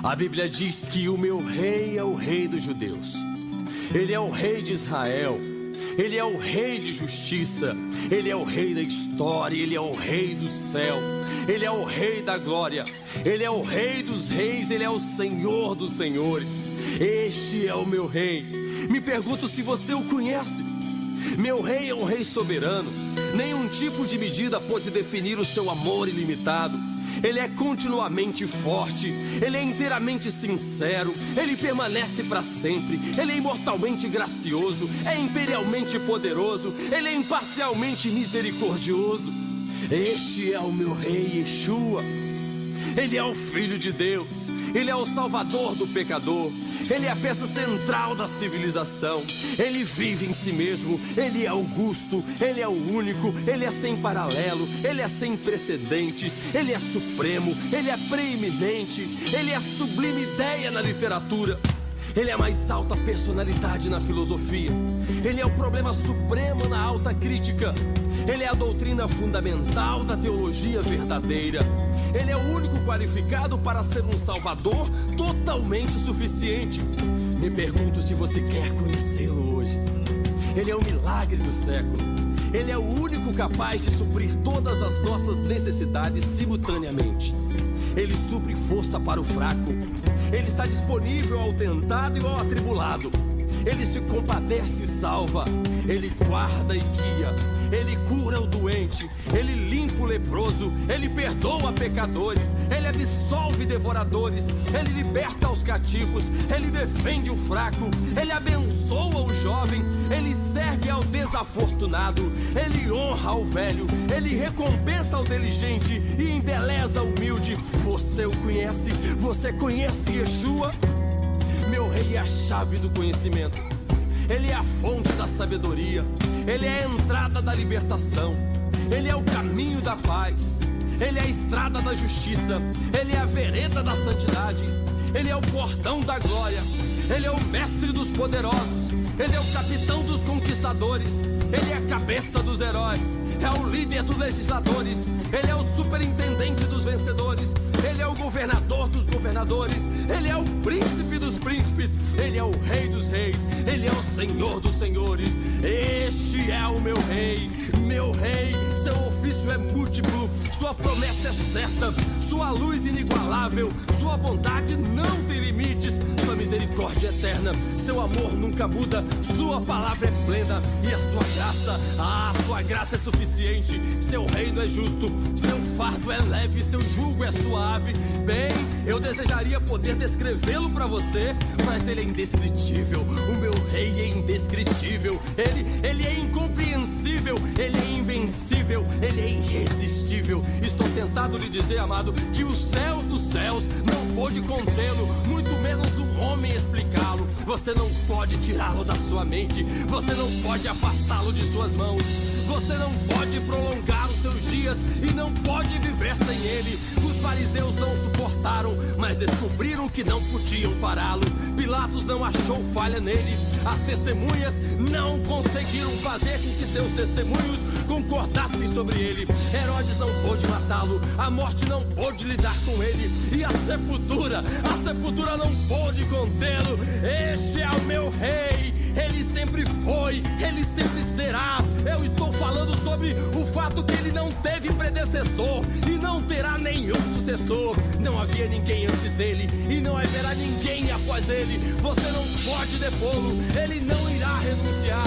A Bíblia diz que o meu rei é o rei dos judeus. Ele é o rei de Israel. Ele é o rei de justiça. Ele é o rei da história. Ele é o rei do céu. Ele é o rei da glória. Ele é o rei dos reis. Ele é o Senhor dos senhores. Este é o meu rei. Me pergunto se você o conhece. Meu rei é um rei soberano. Nenhum tipo de medida pode definir o seu amor ilimitado. Ele é continuamente forte, ele é inteiramente sincero, ele permanece para sempre, ele é imortalmente gracioso, é imperialmente poderoso, ele é imparcialmente misericordioso. Este é o meu rei Yeshua. Ele é o Filho de Deus, ele é o Salvador do pecador, ele é a peça central da civilização, ele vive em si mesmo, ele é augusto, ele é o único, ele é sem paralelo, ele é sem precedentes, ele é supremo, ele é preeminente, ele é a sublime ideia na literatura. Ele é a mais alta personalidade na filosofia. Ele é o problema supremo na alta crítica. Ele é a doutrina fundamental da teologia verdadeira. Ele é o único qualificado para ser um salvador totalmente suficiente. Me pergunto se você quer conhecê-lo hoje. Ele é o milagre do século. Ele é o único capaz de suprir todas as nossas necessidades simultaneamente. Ele supre força para o fraco. Ele está disponível ao tentado e ao atribulado. Ele se compadece e salva. Ele guarda e guia. Ele cura o doente. Ele limpa o leproso. Ele perdoa pecadores. Ele absolve devoradores. Ele liberta os cativos. Ele defende o fraco. Ele abençoa o jovem. Ele serve ao desafortunado. Ele honra o velho. Ele recompensa o diligente e embeleza o humilde. Você o conhece? Você conhece Yeshua? Meu rei é a chave do conhecimento. Ele é a fonte da sabedoria. Ele é a entrada da libertação. Ele é o caminho da paz. Ele é a estrada da justiça. Ele é a vereda da santidade. Ele é o portão da glória. Ele é o mestre dos poderosos. Ele é o capitão dos conquistadores. Ele é a cabeça dos heróis. É o líder dos legisladores. Ele é o superintendente dos vencedores. Ele é o governador dos governadores. Ele é o príncipe dos príncipes. Ele é o rei dos reis. Ele é o senhor dos senhores. Este é o meu rei. Meu rei, seu ofício é múltiplo. Sua promessa é certa. Sua luz inigualável. Sua bondade não tem limites. Sua misericórdia é eterna. Seu amor nunca muda. Sua palavra é plena. E a sua graça é suficiente. Seu reino é justo. Seu fardo é leve. Seu jugo é suave. Bem, eu desejaria poder descrevê-lo para você, mas ele é indescritível. O meu rei é indescritível. Ele é incompreensível. Ele é invencível. Ele é irresistível. Estou tentado lhe dizer, amado, que os céus dos céus não pôde contê-lo, muito menos um homem explicá-lo. Você não pode tirá-lo da sua mente. Você não pode afastá-lo de suas mãos. Você não pode prolongar os seus dias e não pode viver sem ele. Os fariseus não suportaram, mas descobriram que não podiam pará-lo. Pilatos não achou falha nele. As testemunhas não conseguiram fazer com que seus testemunhos concordassem sobre ele. Herodes não pôde matá-lo. A morte não pôde lidar com ele. E a sepultura não pôde contê-lo. Este é o meu rei. Ele sempre foi, ele sempre será. Eu estou falando sobre o fato que ele não teve predecessor e não terá nenhum sucessor. Não havia ninguém antes dele e não haverá ninguém após ele. Você não pode depô-lo, ele não irá renunciar.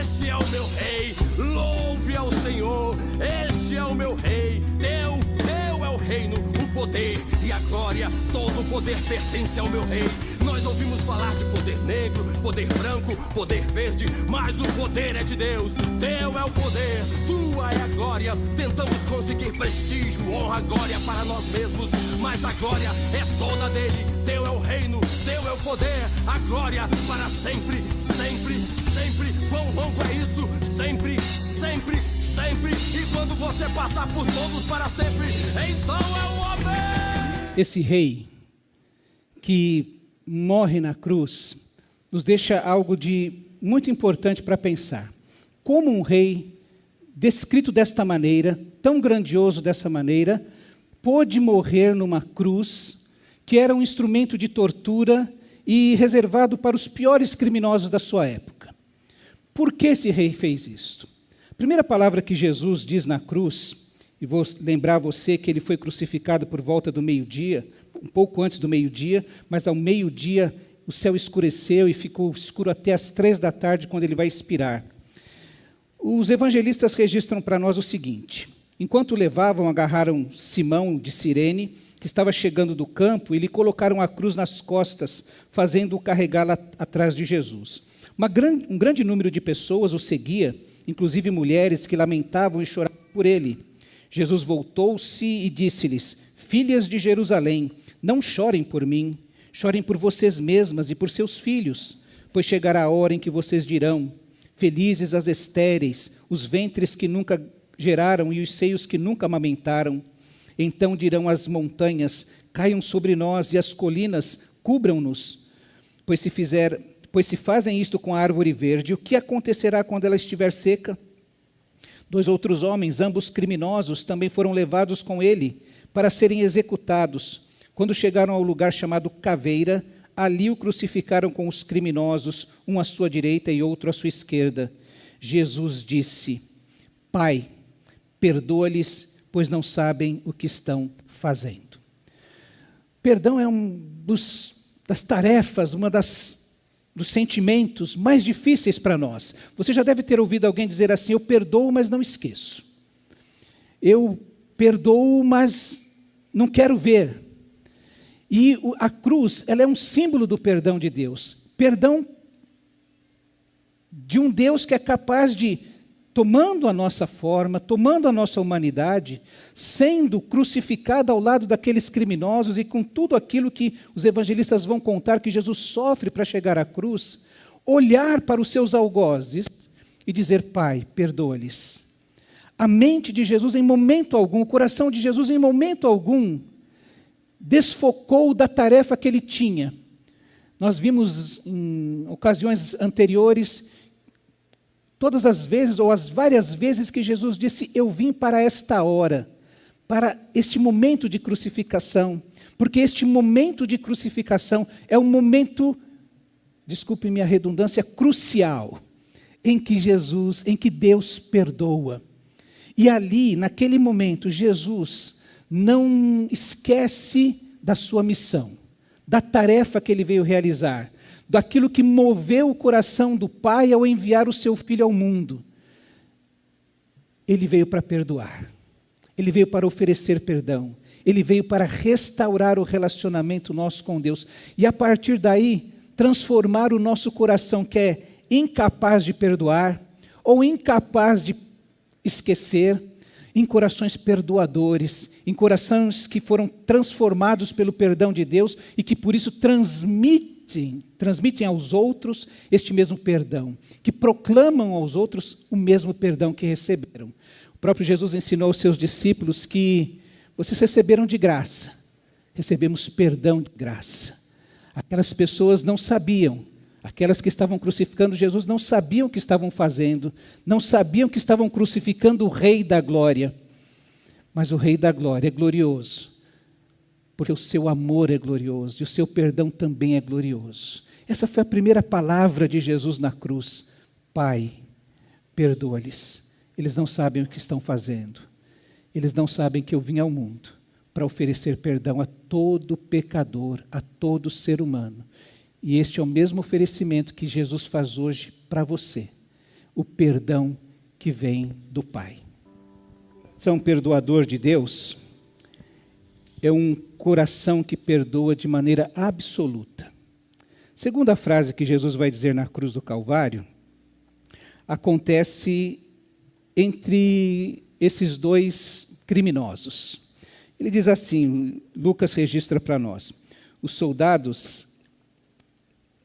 Este é o meu rei, louve ao Senhor. Este é o meu rei, teu é o reino, o poder e a glória. Todo o poder pertence ao meu rei. Nós ouvimos falar de poder negro, poder branco, poder verde, mas o poder é de Deus. Teu é o poder, tua é a glória. Tentamos conseguir prestígio, honra, glória para nós mesmos, mas a glória é toda dele. Teu é o reino, teu é o poder, a glória para sempre, sempre, sempre. Quão longo é isso? Sempre, sempre, sempre. E quando você passar por todos para sempre, então é o homem. Esse rei que morre na cruz nos deixa algo de muito importante para pensar. Como um rei descrito desta maneira, tão grandioso dessa maneira, pôde morrer numa cruz que era um instrumento de tortura e reservado para os piores criminosos da sua época. Por que esse rei fez isto? A primeira palavra que Jesus diz na cruz, e vou lembrar você que ele foi crucificado por volta do meio-dia, um pouco antes do meio-dia, mas ao meio-dia o céu escureceu e ficou escuro até às 15h, quando ele vai expirar. Os evangelistas registram para nós o seguinte: enquanto o levavam, agarraram Simão de Cirene, que estava chegando do campo, e lhe colocaram a cruz nas costas, fazendo-o carregá-la atrás de Jesus. Um grande número de pessoas o seguia, inclusive mulheres que lamentavam e choravam por ele. Jesus voltou-se e disse-lhes: filhas de Jerusalém, não chorem por mim, chorem por vocês mesmas e por seus filhos, pois chegará a hora em que vocês dirão: felizes as estéreis, os ventres que nunca geraram e os seios que nunca amamentaram. Então dirão as montanhas: caiam sobre nós, e as colinas cubram-nos. Pois se fazem isto com a árvore verde, o que acontecerá quando ela estiver seca? 2 outros homens, ambos criminosos, também foram levados com ele para serem executados. Quando chegaram ao lugar chamado Caveira, ali o crucificaram com os criminosos, um à sua direita e outro à sua esquerda. Jesus disse: Pai, perdoa-lhes, pois não sabem o que estão fazendo. Perdão é das tarefas, dos sentimentos mais difíceis para nós. Você já deve ter ouvido alguém dizer assim: eu perdoo, mas não esqueço. Eu perdoo, mas não quero ver. E a cruz, ela é um símbolo do perdão de Deus. Perdão de um Deus que é capaz de, tomando a nossa forma, tomando a nossa humanidade, sendo crucificado ao lado daqueles criminosos e com tudo aquilo que os evangelistas vão contar que Jesus sofre para chegar à cruz, olhar para os seus algozes e dizer: Pai, perdoa-lhes. A mente de Jesus em momento algum, o coração de Jesus em momento algum, desfocou da tarefa que ele tinha. Nós vimos em ocasiões anteriores, todas as vezes ou as várias vezes que Jesus disse: eu vim para esta hora, para este momento de crucificação, porque este momento de crucificação é um momento, desculpe-me a redundância, crucial, em que Deus perdoa. E ali, naquele momento, Jesus não esquece da sua missão, da tarefa que ele veio realizar, daquilo que moveu o coração do Pai ao enviar o seu Filho ao mundo. Ele veio para perdoar, ele veio para oferecer perdão, ele veio para restaurar o relacionamento nosso com Deus, e a partir daí, transformar o nosso coração, que é incapaz de perdoar, ou incapaz de esquecer, em corações perdoadores, em corações que foram transformados pelo perdão de Deus e que por isso transmitem aos outros este mesmo perdão, que proclamam aos outros o mesmo perdão que receberam. O próprio Jesus ensinou aos seus discípulos que vocês receberam de graça, recebemos perdão de graça. Aquelas pessoas não sabiam, aquelas que estavam crucificando Jesus não sabiam o que estavam fazendo, não sabiam que estavam crucificando o Rei da Glória. Mas o Rei da Glória é glorioso, porque o seu amor é glorioso e o seu perdão também é glorioso. Essa foi a primeira palavra de Jesus na cruz: Pai, perdoa-lhes, eles não sabem o que estão fazendo. Eles não sabem que eu vim ao mundo para oferecer perdão a todo pecador, a todo ser humano. E este é o mesmo oferecimento que Jesus faz hoje para você, o perdão que vem do Pai. O coração perdoador de Deus é um coração que perdoa de maneira absoluta. Segunda frase que Jesus vai dizer na cruz do Calvário, acontece entre esses dois criminosos. Ele diz assim, Lucas registra para nós: os soldados,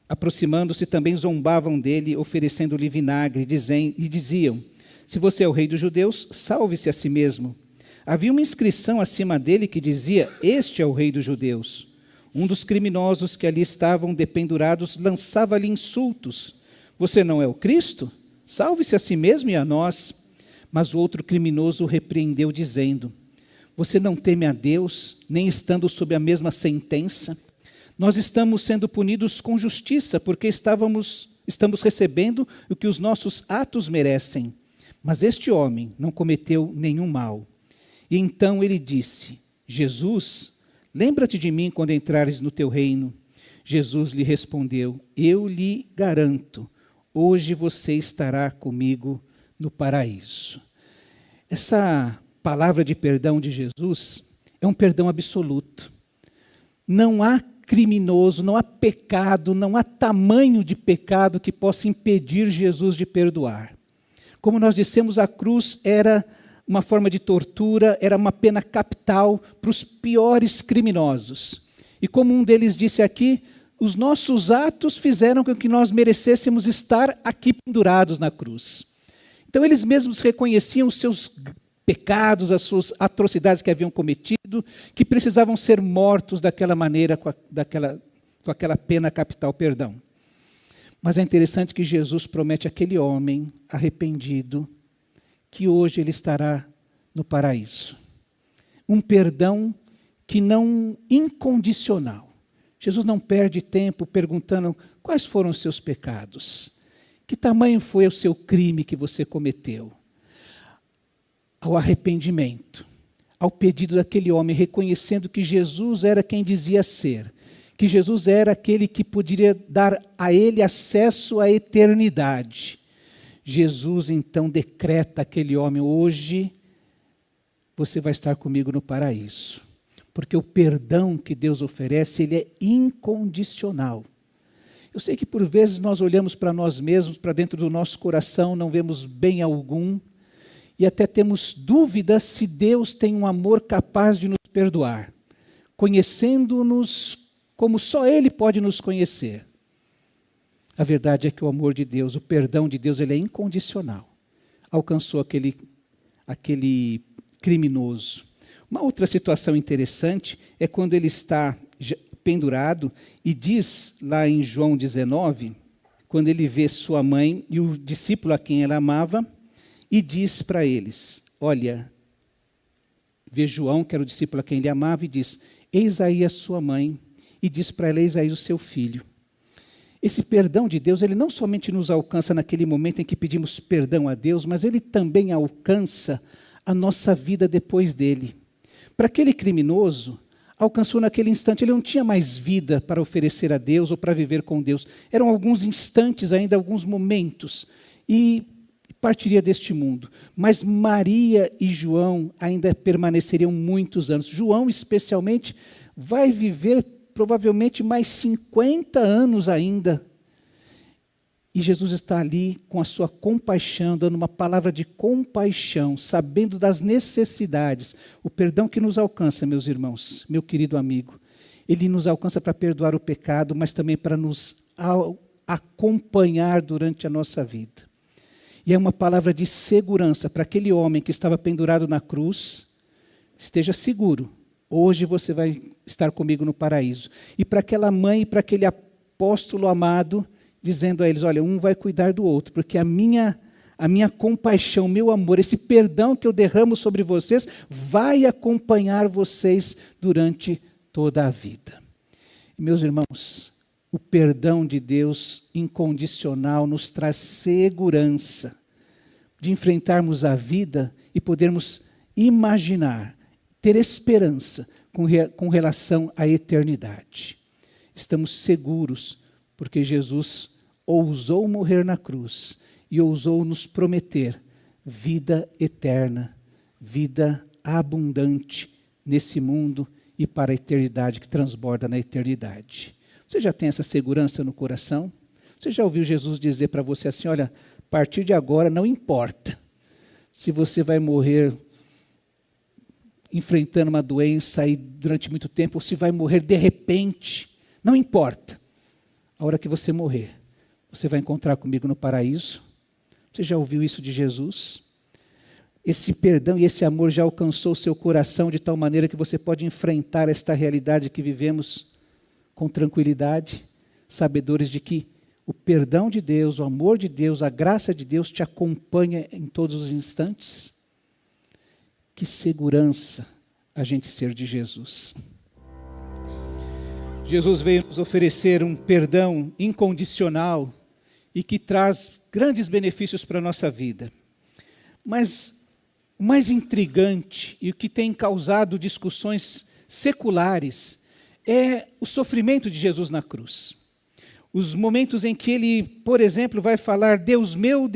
aproximando-se, também zombavam dele, oferecendo-lhe vinagre, e diziam: se você é o rei dos judeus, salve-se a si mesmo. Havia uma inscrição acima dele que dizia: este é o rei dos judeus. Um dos criminosos que ali estavam dependurados lançava-lhe insultos: você não é o Cristo? Salve-se a si mesmo e a nós. Mas o outro criminoso o repreendeu, dizendo: Você não teme a Deus, nem estando sob a mesma sentença? Nós estamos sendo punidos com justiça, porque estamos recebendo o que os nossos atos merecem. Mas este homem não cometeu nenhum mal. E então ele disse: Jesus, lembra-te de mim quando entrares no teu reino. Jesus lhe respondeu: eu lhe garanto, hoje você estará comigo no paraíso. Essa palavra de perdão de Jesus é um perdão absoluto. Não há criminoso, não há pecado, não há tamanho de pecado que possa impedir Jesus de perdoar. Como nós dissemos, a cruz era uma forma de tortura, era uma pena capital para os piores criminosos. E como um deles disse aqui, os nossos atos fizeram com que nós merecêssemos estar aqui pendurados na cruz. Então eles mesmos reconheciam os seus pecados, as suas atrocidades que haviam cometido, que precisavam ser mortos daquela maneira, com aquela pena capital, perdão. Mas é interessante que Jesus promete àquele homem arrependido que hoje ele estará no paraíso. Um perdão que não incondicional. Jesus não perde tempo perguntando quais foram os seus pecados. Que tamanho foi o seu crime que você cometeu? Ao arrependimento, ao pedido daquele homem, reconhecendo que Jesus era quem dizia ser, que Jesus era aquele que poderia dar a ele acesso à eternidade. Jesus então decreta àquele homem: hoje você vai estar comigo no paraíso. Porque o perdão que Deus oferece, ele é incondicional. Eu sei que por vezes nós olhamos para nós mesmos, para dentro do nosso coração, não vemos bem algum, e até temos dúvidas se Deus tem um amor capaz de nos perdoar, conhecendo-nos como só Ele pode nos conhecer. A verdade é que o amor de Deus, o perdão de Deus, ele é incondicional. Alcançou aquele criminoso. Uma outra situação interessante é quando ele está pendurado e diz lá em João 19, quando ele vê sua mãe e o discípulo a quem ela amava, e diz para eles, olha, vê João, que era o discípulo a quem ele amava, e diz: eis aí a sua mãe, e diz para ela: eis aí o seu filho. Esse perdão de Deus, ele não somente nos alcança naquele momento em que pedimos perdão a Deus, mas ele também alcança a nossa vida depois dele. Para aquele criminoso, alcançou naquele instante, ele não tinha mais vida para oferecer a Deus ou para viver com Deus. Eram alguns instantes ainda, alguns momentos, e partiria deste mundo. Mas Maria e João ainda permaneceriam muitos anos. João, especialmente, vai viver provavelmente mais 50 anos ainda. E Jesus está ali com a sua compaixão, dando uma palavra de compaixão, sabendo das necessidades. O perdão que nos alcança, meus irmãos, meu querido amigo, ele nos alcança para perdoar o pecado, mas também para nos acompanhar durante a nossa vida. E é uma palavra de segurança para aquele homem que estava pendurado na cruz: esteja seguro, hoje você vai estar comigo no paraíso. E para aquela mãe e para aquele apóstolo amado, dizendo a eles: olha, um vai cuidar do outro, porque a minha compaixão, meu amor, esse perdão que eu derramo sobre vocês, vai acompanhar vocês durante toda a vida. E, meus irmãos, o perdão de Deus incondicional nos traz segurança de enfrentarmos a vida e podermos imaginar, ter esperança com relação à eternidade. Estamos seguros porque Jesus ousou morrer na cruz e ousou nos prometer vida eterna, vida abundante nesse mundo e para a eternidade que transborda na eternidade. Você já tem essa segurança no coração? Você já ouviu Jesus dizer para você assim: olha, a partir de agora não importa se você vai morrer enfrentando uma doença aí durante muito tempo, ou se vai morrer de repente, não importa. A hora que você morrer, você vai encontrar comigo no paraíso. Você já ouviu isso de Jesus? Esse perdão e esse amor já alcançou o seu coração de tal maneira que você pode enfrentar esta realidade que vivemos com tranquilidade, sabedores de que o perdão de Deus, o amor de Deus, a graça de Deus te acompanha em todos os instantes? Que segurança a gente ser de Jesus. Jesus veio nos oferecer um perdão incondicional e que traz grandes benefícios para a nossa vida. Mas o mais intrigante e o que tem causado discussões seculares é o sofrimento de Jesus na cruz. Os momentos em que ele, por exemplo, vai falar: Deus meu,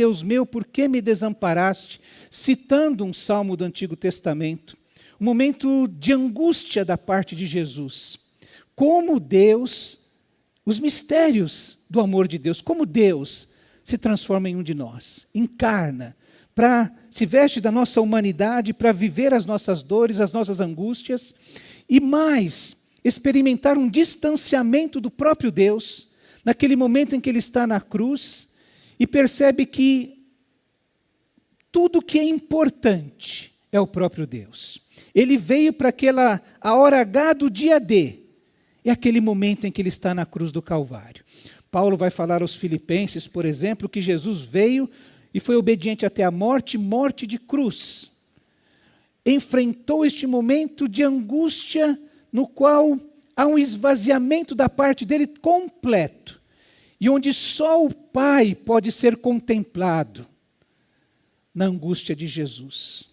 por que me desamparaste? Citando um salmo do Antigo Testamento. Um momento de angústia da parte de Jesus. Como Deus, os mistérios do amor de Deus, como Deus se transforma em um de nós, encarna, se veste da nossa humanidade para viver as nossas dores, as nossas angústias, e mais, experimentar um distanciamento do próprio Deus, naquele momento em que ele está na cruz, e percebe que tudo que é importante é o próprio Deus. Ele veio para a hora H do dia D, é aquele momento em que ele está na cruz do Calvário. Paulo vai falar aos Filipenses, por exemplo, que Jesus veio e foi obediente até a morte, morte de cruz. Enfrentou este momento de angústia no qual há um esvaziamento da parte dele completo, e onde só o Pai pode ser contemplado na angústia de Jesus.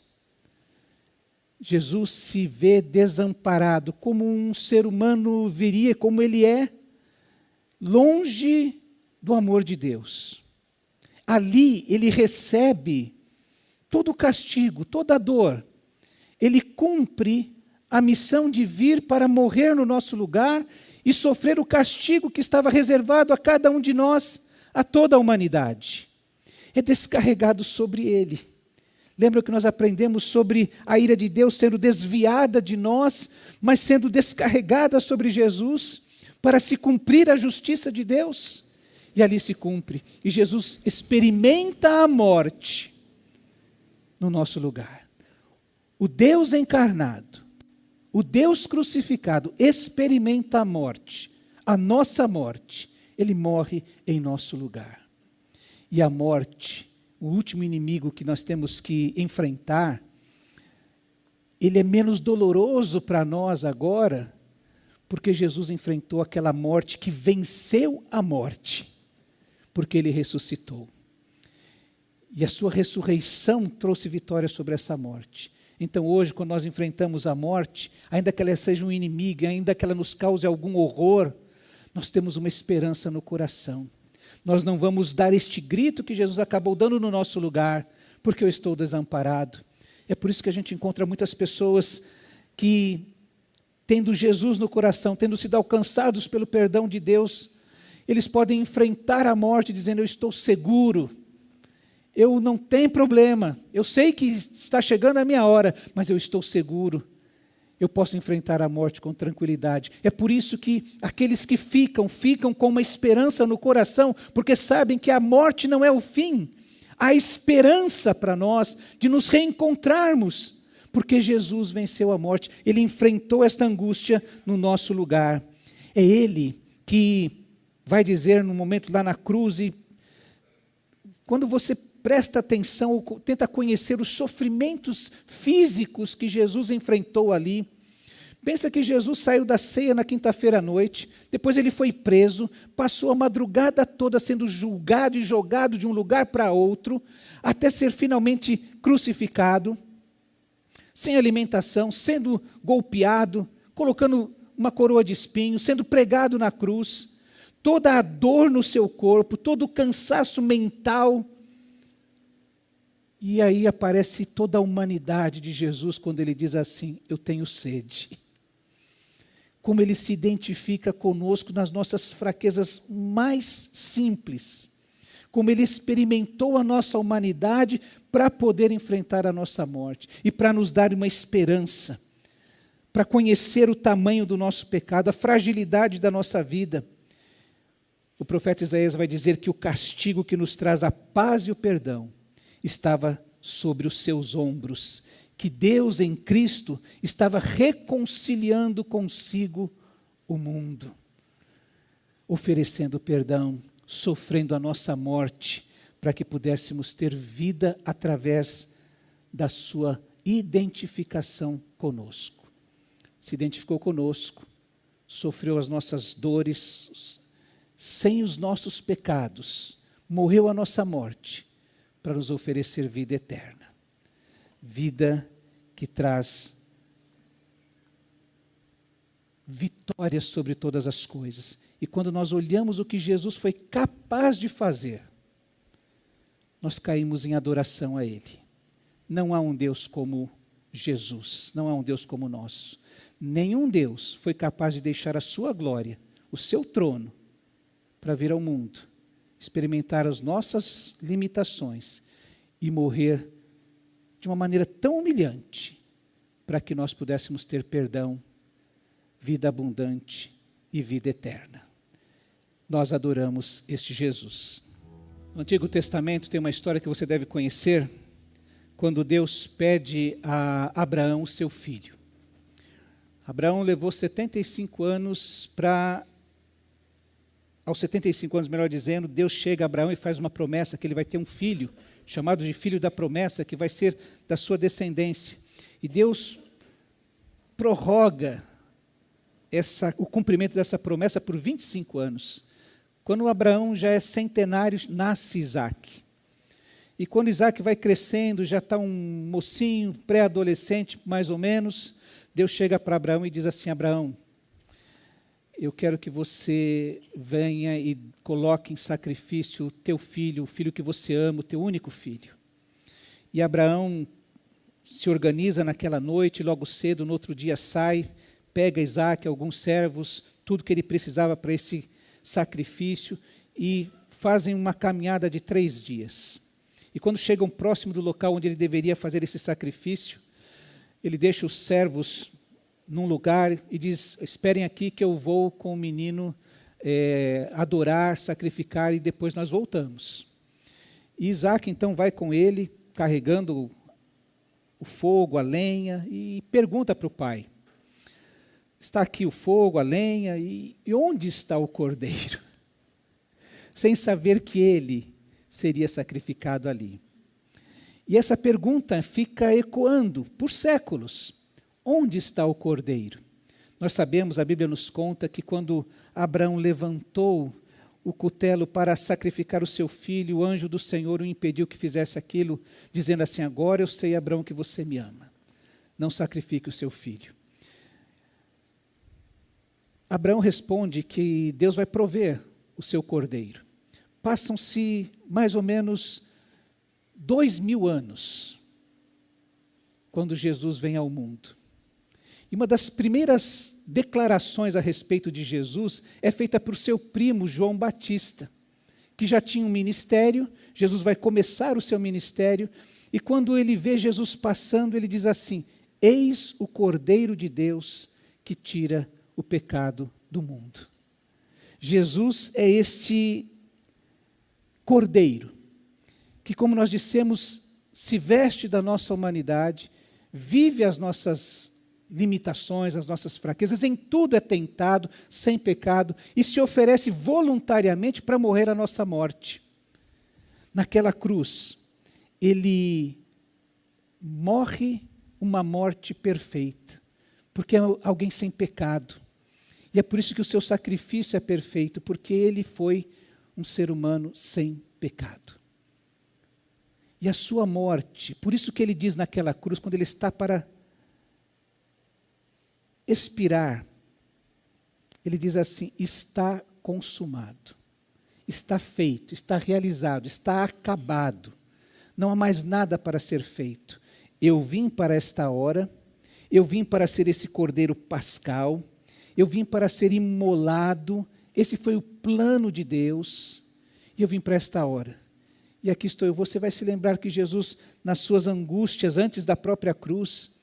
Jesus se vê desamparado, como um ser humano viria, como ele é, longe do amor de Deus. Ali ele recebe todo o castigo, toda a dor. Ele cumpre a missão de vir para morrer no nosso lugar e sofrer o castigo que estava reservado a cada um de nós, a toda a humanidade. É descarregado sobre ele. Lembra que nós aprendemos sobre a ira de Deus sendo desviada de nós, mas sendo descarregada sobre Jesus para se cumprir a justiça de Deus? E ali se cumpre. E Jesus experimenta a morte no nosso lugar. O Deus encarnado, o Deus crucificado, experimenta a morte, a nossa morte. Ele morre em nosso lugar. E a morte, o último inimigo que nós temos que enfrentar, ele é menos doloroso para nós agora, porque Jesus enfrentou aquela morte que venceu a morte, porque ele ressuscitou. E a sua ressurreição trouxe vitória sobre essa morte. Então hoje, quando nós enfrentamos a morte, ainda que ela seja um inimigo, ainda que ela nos cause algum horror, nós temos uma esperança no coração. Nós não vamos dar este grito que Jesus acabou dando no nosso lugar, porque eu estou desamparado. É por isso que a gente encontra muitas pessoas que, tendo Jesus no coração, tendo sido alcançados pelo perdão de Deus, eles podem enfrentar a morte dizendo: eu estou seguro, eu não tenho problema, eu sei que está chegando a minha hora, mas eu estou seguro. Eu posso enfrentar a morte com tranquilidade. É por isso que aqueles que ficam com uma esperança no coração, porque sabem que a morte não é o fim. Há esperança para nós de nos reencontrarmos, porque Jesus venceu a morte. Ele enfrentou esta angústia no nosso lugar. É Ele que vai dizer no momento lá na cruz, e quando você presta atenção ou tenta conhecer os sofrimentos físicos que Jesus enfrentou ali. Pensa que Jesus saiu da ceia na quinta-feira à noite, depois ele foi preso, passou a madrugada toda sendo julgado e jogado de um lugar para outro, até ser finalmente crucificado, sem alimentação, sendo golpeado, colocando uma coroa de espinhos, sendo pregado na cruz, toda a dor no seu corpo, todo o cansaço mental. E aí aparece toda a humanidade de Jesus quando ele diz assim: eu tenho sede. Como ele se identifica conosco nas nossas fraquezas mais simples. Como ele experimentou a nossa humanidade para poder enfrentar a nossa morte. E para nos dar uma esperança. Para conhecer o tamanho do nosso pecado, a fragilidade da nossa vida. O profeta Isaías vai dizer que o castigo que nos traz a paz e o perdão estava sobre os seus ombros, que Deus em Cristo estava reconciliando consigo o mundo, oferecendo perdão, sofrendo a nossa morte, para que pudéssemos ter vida através da sua identificação conosco. se identificou conosco, sofreu as nossas dores, sem os nossos pecados, morreu a nossa morte, para nos oferecer vida eterna. Vida que traz vitória sobre todas as coisas. E quando nós olhamos o que Jesus foi capaz de fazer, nós caímos em adoração a Ele. Não há um Deus como Jesus, não há um Deus como o nosso. Nenhum Deus foi capaz de deixar a sua glória, o seu trono, para vir ao mundo, experimentar as nossas limitações e morrer de uma maneira tão humilhante, para que nós pudéssemos ter perdão, vida abundante e vida eterna. Nós adoramos este Jesus. No Antigo Testamento tem uma história que você deve conhecer, quando Deus pede a Abraão, seu filho. Abraão levou 75 anos para... Aos 75 anos, melhor dizendo, Deus chega a Abraão e faz uma promessa que ele vai ter um filho, chamado de filho da promessa, que vai ser da sua descendência. E Deus prorroga o cumprimento dessa promessa por 25 anos. Quando Abraão já é centenário, nasce Isaac. E quando Isaac vai crescendo, já está um mocinho, pré-adolescente, mais ou menos, Deus chega para Abraão e diz assim: Abraão, eu quero que você venha e coloque em sacrifício o teu filho, o filho que você ama, o teu único filho. E Abraão se organiza naquela noite, logo cedo, no outro dia sai, pega Isaac, alguns servos, tudo que ele precisava para esse sacrifício, e fazem uma caminhada de 3 dias. E quando chegam próximo do local onde ele deveria fazer esse sacrifício, ele deixa os servos num lugar e diz: esperem aqui que eu vou com o menino adorar, sacrificar, e depois nós voltamos. E Isaac então vai com ele, carregando o fogo, a lenha, e pergunta para o pai: está aqui o fogo, a lenha, e onde está o cordeiro? Sem saber que ele seria sacrificado ali. E essa pergunta fica ecoando por séculos. Onde está o cordeiro? Nós sabemos, a Bíblia nos conta que quando Abraão levantou o cutelo para sacrificar o seu filho, o anjo do Senhor o impediu que fizesse aquilo, dizendo assim: agora eu sei, Abraão, que você me ama. Não sacrifique o seu filho. Abraão responde que Deus vai prover o seu cordeiro. Passam-se mais ou menos 2000 anos, quando Jesus vem ao mundo. E uma das primeiras declarações a respeito de Jesus é feita por seu primo, João Batista, que já tinha um ministério. Jesus vai começar o seu ministério, e quando ele vê Jesus passando, ele diz assim: eis o Cordeiro de Deus que tira o pecado do mundo. Jesus é este Cordeiro, que, como nós dissemos, se veste da nossa humanidade, vive as nossas limitações, as nossas fraquezas, em tudo é tentado, sem pecado, e se oferece voluntariamente para morrer a nossa morte. Naquela cruz, ele morre uma morte perfeita, porque é alguém sem pecado. E é por isso que o seu sacrifício é perfeito, porque ele foi um ser humano sem pecado. E a sua morte, por isso que ele diz naquela cruz, quando ele está para expirar, ele diz assim: está consumado, está feito, está realizado, está acabado, não há mais nada para ser feito. Eu vim para esta hora, eu vim para ser esse cordeiro pascal, eu vim para ser imolado, esse foi o plano de Deus, e eu vim para esta hora. E aqui estou eu. Você vai se lembrar que Jesus, nas suas angústias, antes da própria cruz,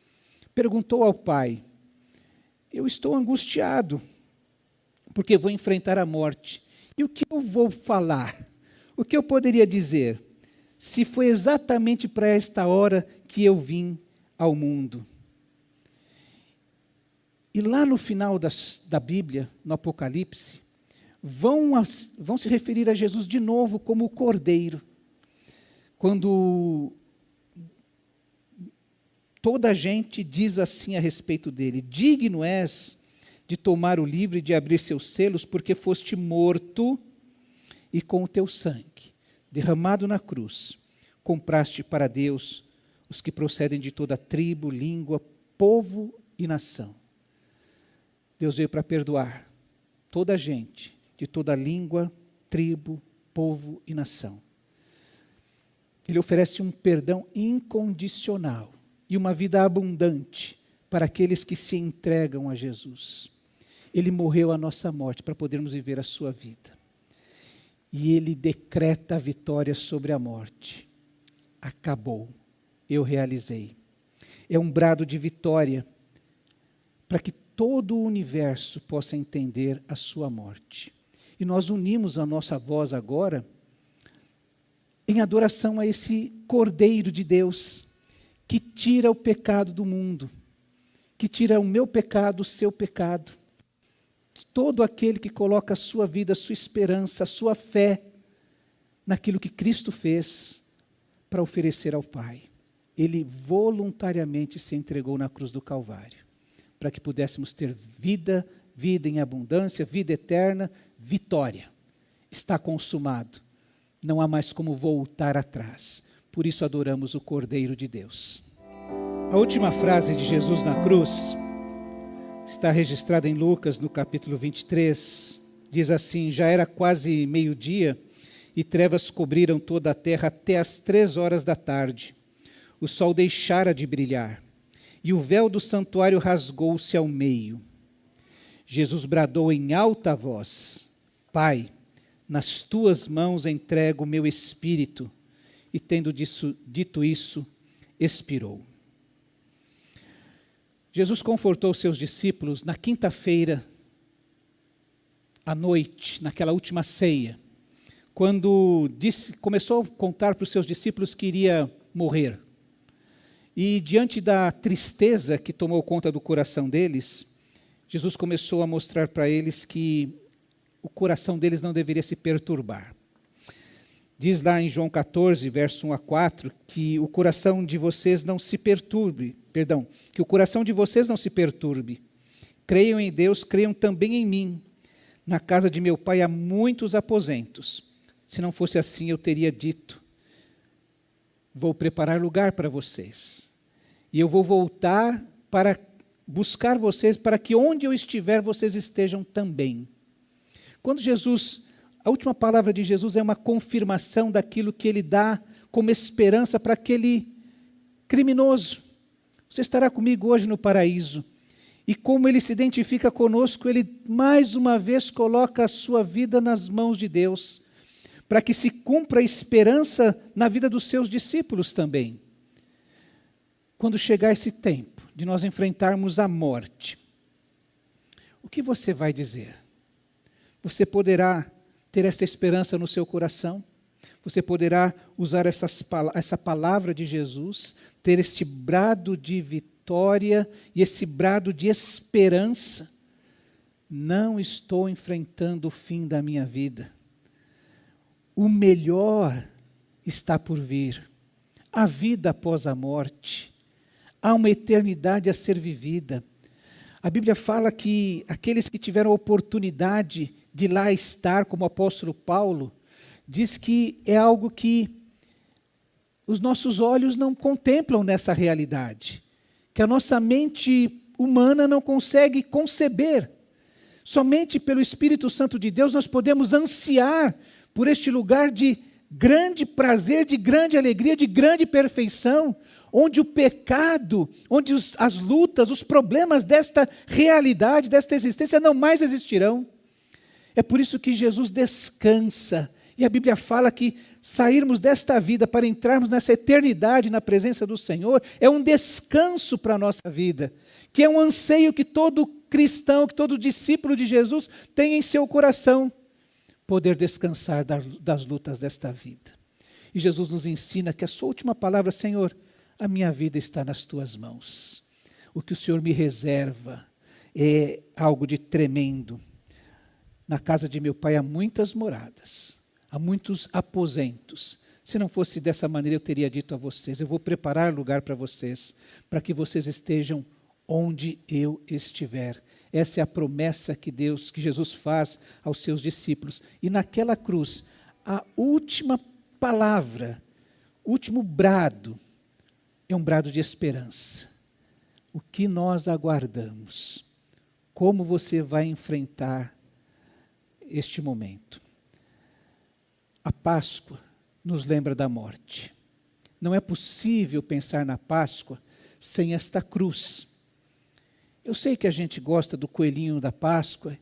perguntou ao Pai: eu estou angustiado, porque vou enfrentar a morte. E o que eu vou falar? O que eu poderia dizer? Se foi exatamente para esta hora que eu vim ao mundo. E lá no final da Bíblia, no Apocalipse, vão se referir a Jesus de novo como o Cordeiro. Quando Toda a gente diz assim a respeito dele: digno és de tomar o livro e de abrir seus selos, porque foste morto e com o teu sangue, derramado na cruz, compraste para Deus os que procedem de toda tribo, língua, povo e nação. Deus veio para perdoar toda a gente, de toda língua, tribo, povo e nação. Ele oferece um perdão incondicional e uma vida abundante para aqueles que se entregam a Jesus. Ele morreu a nossa morte para podermos viver a sua vida. E ele decreta a vitória sobre a morte. Acabou. Eu realizei. É um brado de vitória para que todo o universo possa entender a sua morte. E nós unimos a nossa voz agora em adoração a esse Cordeiro de Deus, que tira o pecado do mundo, que tira o meu pecado, o seu pecado. Todo aquele que coloca a sua vida, a sua esperança, a sua fé naquilo que Cristo fez para oferecer ao Pai. Ele voluntariamente se entregou na cruz do Calvário, para que pudéssemos ter vida, vida em abundância, vida eterna, vitória. Está consumado. Não há mais como voltar atrás. Por isso adoramos o Cordeiro de Deus. A última frase de Jesus na cruz está registrada em Lucas, no capítulo 23. Diz assim: já era quase meio-dia e trevas cobriram toda a terra até as 3 horas da tarde. O sol deixara de brilhar e o véu do santuário rasgou-se ao meio. Jesus bradou em alta voz: Pai, nas tuas mãos entrego o meu espírito. E tendo dito isso, expirou. Jesus confortou seus discípulos na quinta-feira, à noite, naquela última ceia, quando começou a contar para os seus discípulos que iria morrer. E diante da tristeza que tomou conta do coração deles, Jesus começou a mostrar para eles que o coração deles não deveria se perturbar. Diz lá em João 14, verso 1 a 4, que o coração de vocês não se perturbe, que o coração de vocês não se perturbe. Creiam em Deus, creiam também em mim. Na casa de meu Pai há muitos aposentos. Se não fosse assim, eu teria dito: vou preparar lugar para vocês. E eu vou voltar para buscar vocês, para que onde eu estiver, vocês estejam também. Quando a última palavra de Jesus é uma confirmação daquilo que ele dá como esperança para aquele criminoso. Você estará comigo hoje no paraíso. E como ele se identifica conosco, ele mais uma vez coloca a sua vida nas mãos de Deus, para que se cumpra a esperança na vida dos seus discípulos também. Quando chegar esse tempo de nós enfrentarmos a morte, o que você vai dizer? Você poderá ter essa esperança no seu coração? Você poderá usar essa palavra de Jesus, ter este brado de vitória e esse brado de esperança? Não estou enfrentando o fim da minha vida. O melhor está por vir. A vida após a morte. Há uma eternidade a ser vivida. A Bíblia fala que aqueles que tiveram a oportunidade de lá estar, como o apóstolo Paulo, diz que é algo que os nossos olhos não contemplam nessa realidade, que a nossa mente humana não consegue conceber. Somente pelo Espírito Santo de Deus nós podemos ansiar por este lugar de grande prazer, de grande alegria, de grande perfeição, onde o pecado, onde as lutas, os problemas desta realidade, desta existência não mais existirão. É por isso que Jesus descansa. E a Bíblia fala que sairmos desta vida para entrarmos nessa eternidade na presença do Senhor é um descanso para a nossa vida, que é um anseio que todo cristão, que todo discípulo de Jesus tem em seu coração, poder descansar das lutas desta vida. E Jesus nos ensina que a sua última palavra: Senhor, a minha vida está nas tuas mãos. O que o Senhor me reserva é algo de tremendo. Na casa de meu Pai há muitas moradas, há muitos aposentos. Se não fosse dessa maneira, eu teria dito a vocês, eu vou preparar lugar para vocês, para que vocês estejam onde eu estiver. Essa é a promessa que Jesus faz aos seus discípulos. E naquela cruz, a última palavra, o último brado, é um brado de esperança. O que nós aguardamos? Como você vai enfrentar este momento? A Páscoa nos lembra da morte. Não é possível pensar na Páscoa sem esta cruz. Eu sei que a gente gosta do coelhinho da Páscoa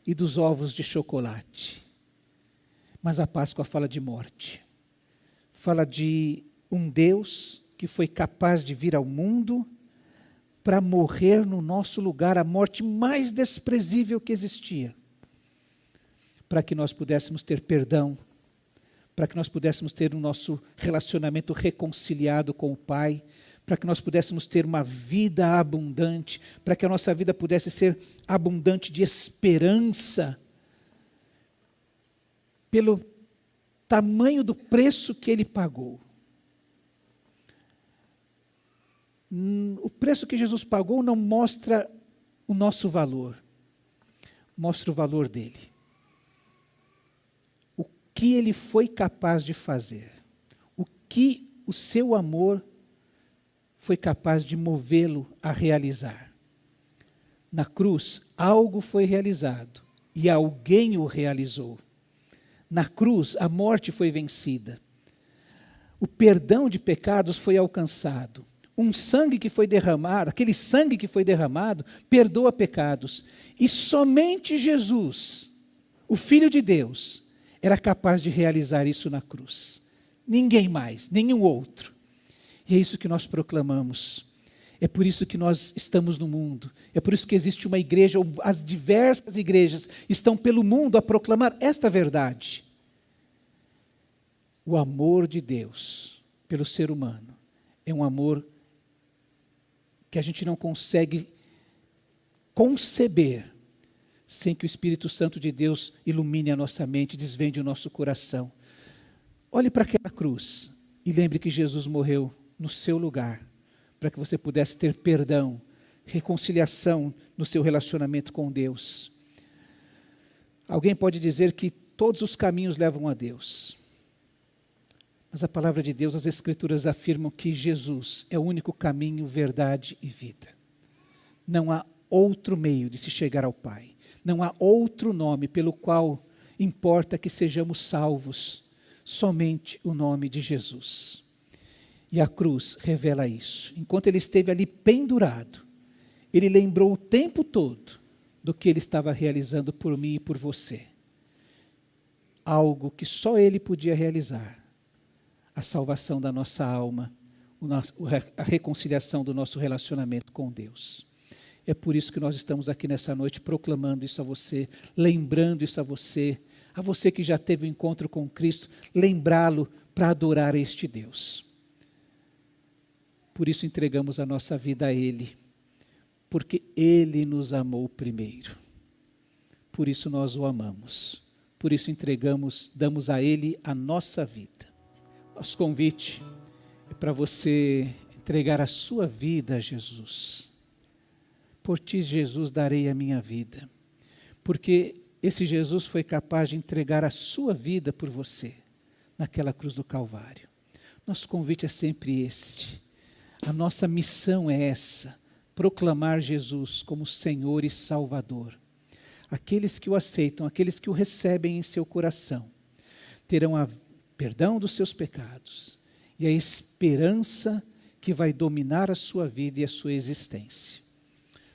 e dos ovos de chocolate. Mas a Páscoa fala de morte. Fala de um Deus que foi capaz de vir ao mundo para morrer no nosso lugar, a morte mais desprezível que existia. Para que nós pudéssemos ter perdão, para que nós pudéssemos ter o nosso relacionamento reconciliado com o Pai, para que nós pudéssemos ter uma vida abundante, para que a nossa vida pudesse ser abundante de esperança, pelo tamanho do preço que Ele pagou. O preço que Jesus pagou não mostra o nosso valor, mostra o valor dele. O que ele foi capaz de fazer, o que o seu amor foi capaz de movê-lo a realizar. Na cruz, algo foi realizado e alguém o realizou. Na cruz, a morte foi vencida. O perdão de pecados foi alcançado. Um sangue que foi derramado, aquele sangue que foi derramado, perdoa pecados. E somente Jesus, o Filho de Deus, era capaz de realizar isso na cruz. Ninguém mais, nenhum outro. E é isso que nós proclamamos. É por isso que nós estamos no mundo. É por isso que existe uma igreja, ou as diversas igrejas estão pelo mundo a proclamar esta verdade. O amor de Deus pelo ser humano é um amor que a gente não consegue conceber sem que o Espírito Santo de Deus ilumine a nossa mente, desvende o nosso coração. Olhe para aquela cruz e lembre que Jesus morreu no seu lugar, para que você pudesse ter perdão, reconciliação no seu relacionamento com Deus. Alguém pode dizer que todos os caminhos levam a Deus. Mas a palavra de Deus, as Escrituras afirmam que Jesus é o único caminho, verdade e vida. Não há outro meio de se chegar ao Pai. Não há outro nome pelo qual importa que sejamos salvos. Somente o nome de Jesus. E a cruz revela isso. Enquanto ele esteve ali pendurado, ele lembrou o tempo todo do que ele estava realizando por mim e por você. Algo que só ele podia realizar. A salvação da nossa alma, a reconciliação do nosso relacionamento com Deus. É por isso que nós estamos aqui nessa noite proclamando isso a você, lembrando isso a você que já teve um encontro com Cristo, lembrá-lo para adorar este Deus. Por isso entregamos a nossa vida a Ele, porque Ele nos amou primeiro. Por isso nós o amamos, por isso damos a Ele a nossa vida. Nosso convite é para você entregar a sua vida a Jesus. Por ti, Jesus, darei a minha vida. Porque esse Jesus foi capaz de entregar a sua vida por você, naquela cruz do Calvário. Nosso convite é sempre este. A nossa missão é essa, proclamar Jesus como Senhor e Salvador. Aqueles que o aceitam, aqueles que o recebem em seu coração, terão a perdão dos seus pecados e a esperança que vai dominar a sua vida e a sua existência.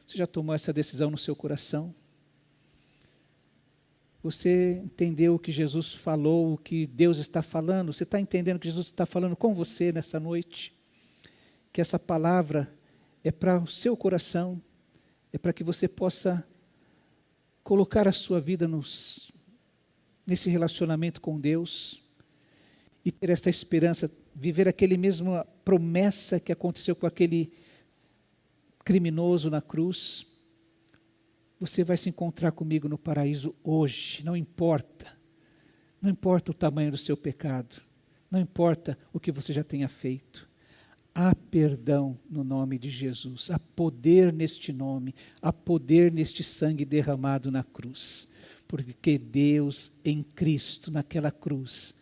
Você já tomou essa decisão no seu coração? Você entendeu o que Jesus falou, o que Deus está falando? Você está entendendo o que Jesus está falando com você nessa noite? Que essa palavra é para o seu coração, é para que você possa colocar a sua vida nesse relacionamento com Deus, e ter essa esperança, viver aquele mesma promessa que aconteceu com aquele criminoso na cruz. Você vai se encontrar comigo no paraíso hoje, não importa o tamanho do seu pecado, Não importa o que você já tenha feito. Há perdão no nome de Jesus. Há poder neste nome. Há poder neste sangue derramado na cruz. Porque Deus em Cristo, naquela cruz,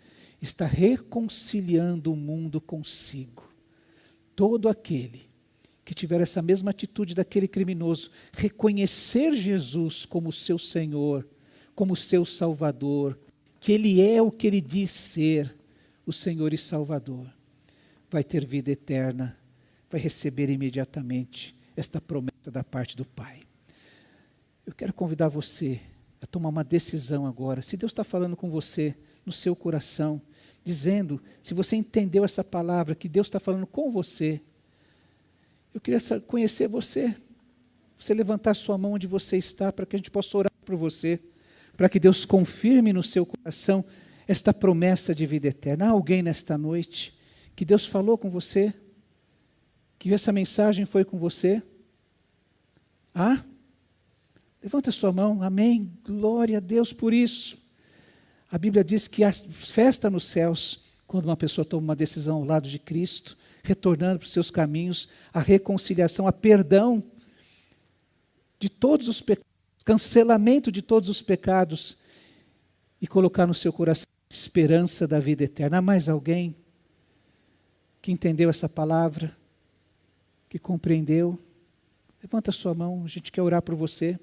está reconciliando o mundo consigo. Todo aquele que tiver essa mesma atitude daquele criminoso, reconhecer Jesus como seu Senhor, como seu Salvador, que Ele é o que Ele diz ser, o Senhor e Salvador, vai ter vida eterna, vai receber imediatamente esta promessa da parte do Pai. Eu quero convidar você a tomar uma decisão agora. Se Deus está falando com você no seu coração, dizendo, se você entendeu essa palavra, que Deus está falando com você, eu queria conhecer você. Você levantar sua mão onde você está, para que a gente possa orar por você, para que Deus confirme no seu coração esta promessa de vida eterna. Há alguém nesta noite que Deus falou com você? Que essa mensagem foi com você? Ah? Levanta sua mão, amém, glória a Deus por isso. A Bíblia diz que há festa nos céus, quando uma pessoa toma uma decisão ao lado de Cristo, retornando para os seus caminhos, a reconciliação, a perdão de todos os pecados, cancelamento de todos os pecados, e colocar no seu coração a esperança da vida eterna. Há mais alguém que entendeu essa palavra, que compreendeu? Levanta sua mão, a gente quer orar por você.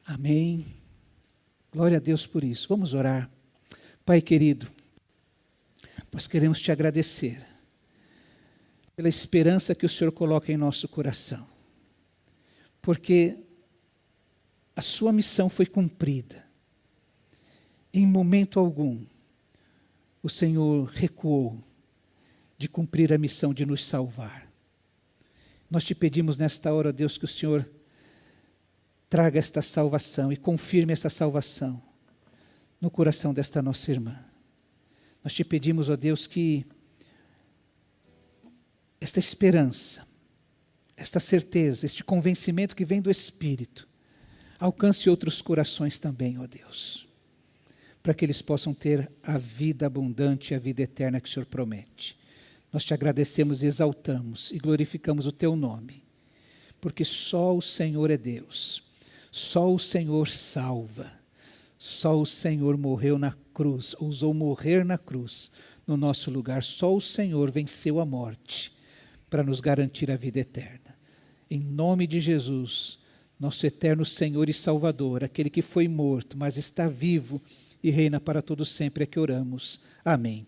Amém. Glória a Deus por isso. Vamos orar. Pai querido, nós queremos te agradecer pela esperança que o Senhor coloca em nosso coração, porque a sua missão foi cumprida. Em momento algum, o Senhor recuou de cumprir a missão de nos salvar. Nós te pedimos nesta hora, Deus, que o Senhor traga esta salvação e confirme essa salvação no coração desta nossa irmã. Nós te pedimos, ó Deus, que esta esperança, esta certeza, este convencimento que vem do Espírito, alcance outros corações também, ó Deus, para que eles possam ter a vida abundante, a vida eterna que o Senhor promete. Nós te agradecemos, exaltamos e glorificamos o teu nome, porque só o Senhor é Deus, só o Senhor salva, só o Senhor morreu na cruz, ousou morrer na cruz no nosso lugar, só o Senhor venceu a morte para nos garantir a vida eterna. Em nome de Jesus, nosso eterno Senhor e Salvador, aquele que foi morto, mas está vivo e reina para todo sempre, é que oramos. Amém.